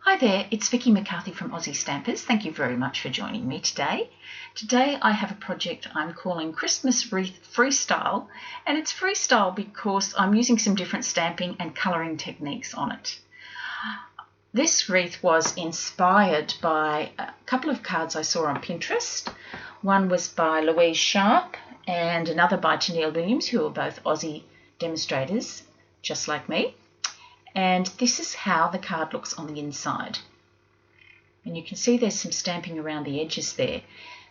Hi there, it's Vicki McCarthy from Aussie Stampers. Thank you very much for joining me today. Today I have a project I'm calling Christmas Wreath Freestyle, and it's freestyle because I'm using some different stamping and colouring techniques on it. This wreath was inspired by a couple of cards I saw on Pinterest. One was by Louise Sharp and another by Tennille Williams, who are both Aussie demonstrators, just like me. And this is how the card looks on the inside. And you can see there's some stamping around the edges there.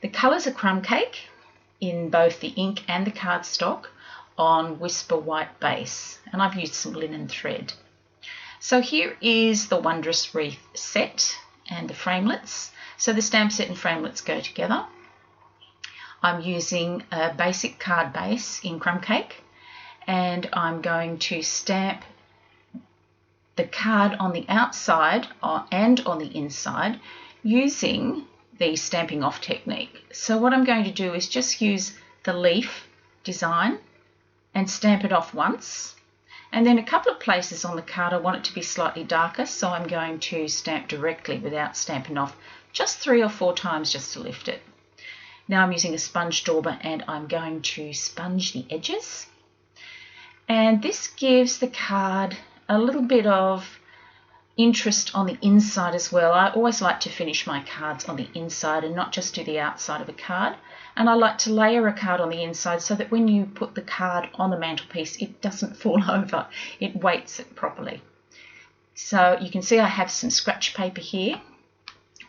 The colours are crumb cake in both the ink and the cardstock on Whisper White base. And I've used some linen thread. So here is the Wondrous Wreath set and the framelits. So the stamp set and framelits go together. I'm using a basic card base in crumb cake, and I'm going to stamp the card on the outside and on the inside using the stamping off technique. So what I'm going to do is just use the leaf design and stamp it off once, and then a couple of places on the card I want it to be slightly darker, so I'm going to stamp directly without stamping off just 3 or 4 times just to lift it. Now I'm using a sponge dauber and I'm going to sponge the edges, and this gives the card a little bit of interest on the inside as well. I always like to finish my cards on the inside and not just do the outside of a card. And I like to layer a card on the inside so that when you put the card on the mantelpiece, it doesn't fall over. It weights it properly. So you can see I have some scratch paper here,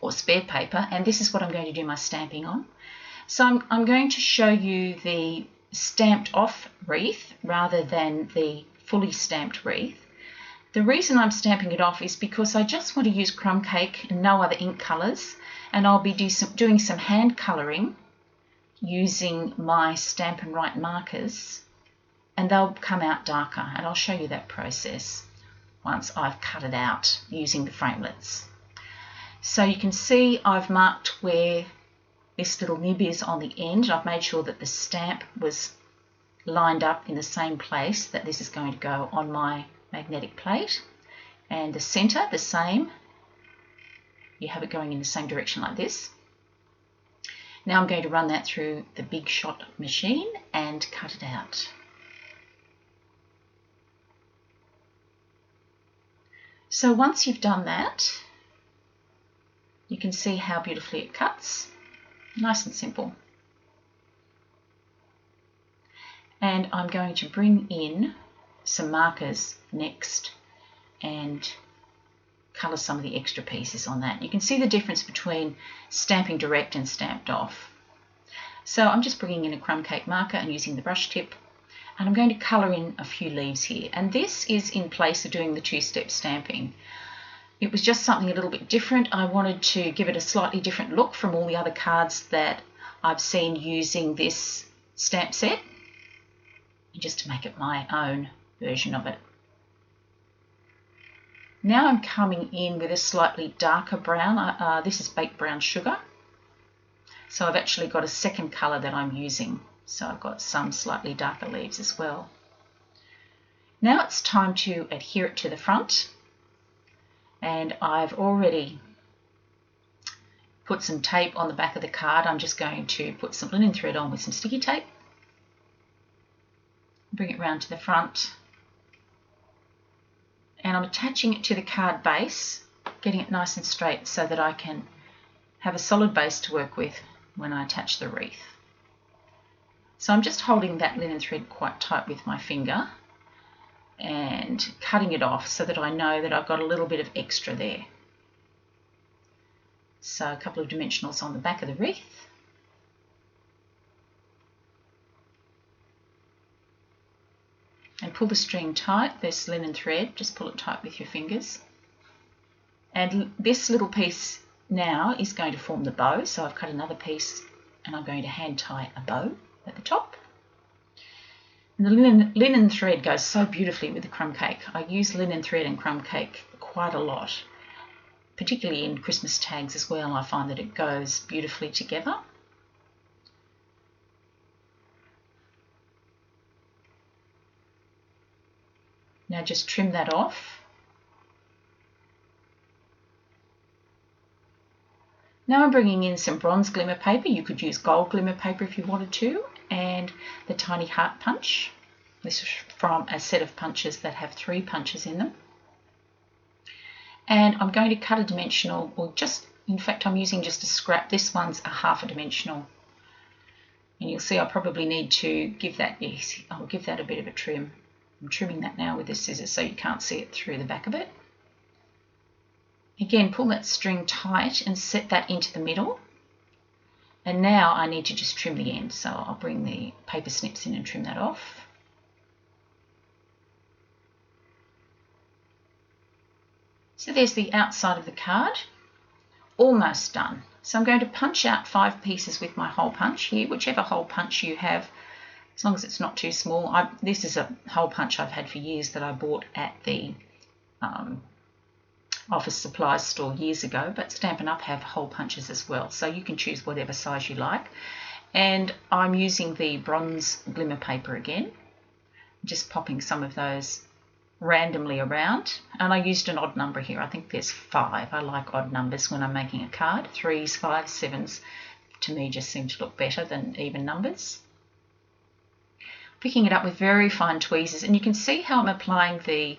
or spare paper, and this is what I'm going to do my stamping on. So I'm going to show you the stamped off wreath rather than the fully stamped wreath. The reason I'm stamping it off is because I just want to use crumb cake and no other ink colours, and I'll be doing some hand colouring using my Stampin' Write markers, and they'll come out darker, and I'll show you that process once I've cut it out using the framelits. So you can see I've marked where this little nib is on the end. I've made sure that the stamp was lined up in the same place that this is going to go on my magnetic plate, and the center the same. You have it going in the same direction like this. Now I'm going to run that through the Big Shot machine and cut it out. So once you've done that, you can see how beautifully it cuts. Nice and simple. And I'm going to bring in some markers next and colour some of the extra pieces on that. You can see the difference between stamping direct and stamped off. So I'm just bringing in a crumb cake marker and using the brush tip, and I'm going to colour in a few leaves here, and this is in place of doing the 2-step stamping. It was just something a little bit different. I wanted to give it a slightly different look from all the other cards that I've seen using this stamp set, just to make it my own version of it. Now I'm coming in with a slightly darker brown. This is baked brown sugar. So I've actually got a second colour that I'm using. So I've got some slightly darker leaves as well. Now it's time to adhere it to the front. And I've already put some tape on the back of the card. I'm just going to put some linen thread on with some sticky tape. Bring it round to the front, and I'm attaching it to the card base, getting it nice and straight so that I can have a solid base to work with when I attach the wreath. So I'm just holding that linen thread quite tight with my finger and cutting it off so that I know that I've got a little bit of extra there. So a couple of dimensionals on the back of the wreath. And pull the string tight, this linen thread, just pull it tight with your fingers. And this little piece now is going to form the bow, so I've cut another piece and I'm going to hand tie a bow at the top. And the linen thread goes so beautifully with the crumb cake. I use linen thread and crumb cake quite a lot, particularly in Christmas tags as well. I find that it goes beautifully together. Now just trim that off Now I'm bringing in some bronze glimmer paper. You could use gold glimmer paper if you wanted to, and the tiny heart punch. This is from a set of punches that have 3 punches in them. And I'm going to cut a dimensional, or just, in fact, I'm using just a scrap. This one's a half a dimensional. And you'll see I probably need to give that, yes, I'll give that a bit of a trim. I'm trimming that now with the scissors so you can't see it through the back of it. Again, pull that string tight and set that into the middle. And now I need to just trim the end. So I'll bring the paper snips in and trim that off. So there's the outside of the card, almost done. So I'm going to punch out 5 pieces with my hole punch here, whichever hole punch you have, as long as it's not too small. This is a hole punch I've had for years that I bought at the office supplies store years ago, but StampinUp have hole punches as well, so you can choose whatever size you like. And I'm using the bronze glimmer paper again, just popping some of those randomly around, and I used an odd number here. I think there's 5. I like odd numbers when I'm making a card. 3s, 5s, 7s to me just seem to look better than even numbers. Picking it up with very fine tweezers, and you can see how I'm applying the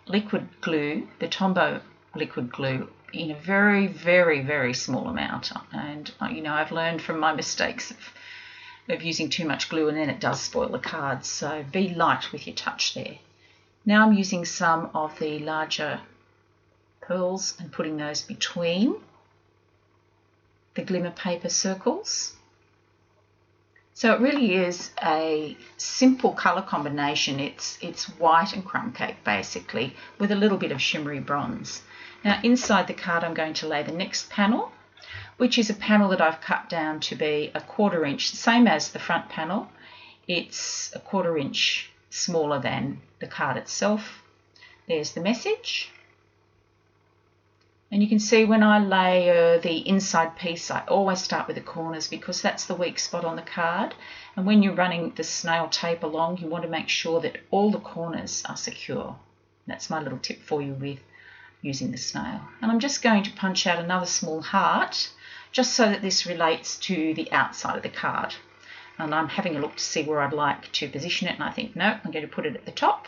liquid glue, the Tombow liquid glue, in a very, very, very small amount. And you know, I've learned from my mistakes of using too much glue, and then it does spoil the cards, so be light with your touch there. Now I'm using some of the larger pearls and putting those between the glimmer paper circles. So it really is a simple colour combination. It's white and crumb cake basically, with a little bit of shimmery bronze. Now inside the card I'm going to lay the next panel, which is a panel that I've cut down to be a 1/4 inch, same as the front panel. It's a 1/4 inch smaller than the card itself. There's the message. And you can see when I layer the inside piece, I always start with the corners because that's the weak spot on the card. And when you're running the snail tape along, you want to make sure that all the corners are secure. That's my little tip for you with using the snail. And I'm just going to punch out another small heart, just so that this relates to the outside of the card. And I'm having a look to see where I'd like to position it, and I think, no, I'm going to put it at the top.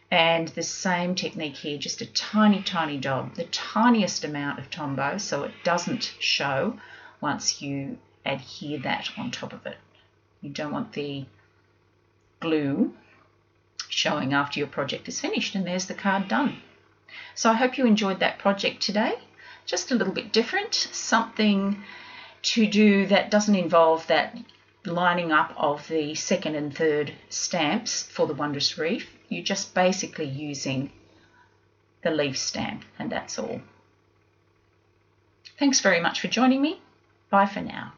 And the same technique here, just a tiny, tiny dot, the tiniest amount of Tombow so it doesn't show once you adhere that on top of it. You don't want the glue showing after your project is finished, and there's the card done. So I hope you enjoyed that project today. Just a little bit different, something to do that doesn't involve that lining up of the 2nd and 3rd stamps for the Wondrous Wreath. You're just basically using the leaf stamp, and that's all. Thanks very much for joining me. Bye for now.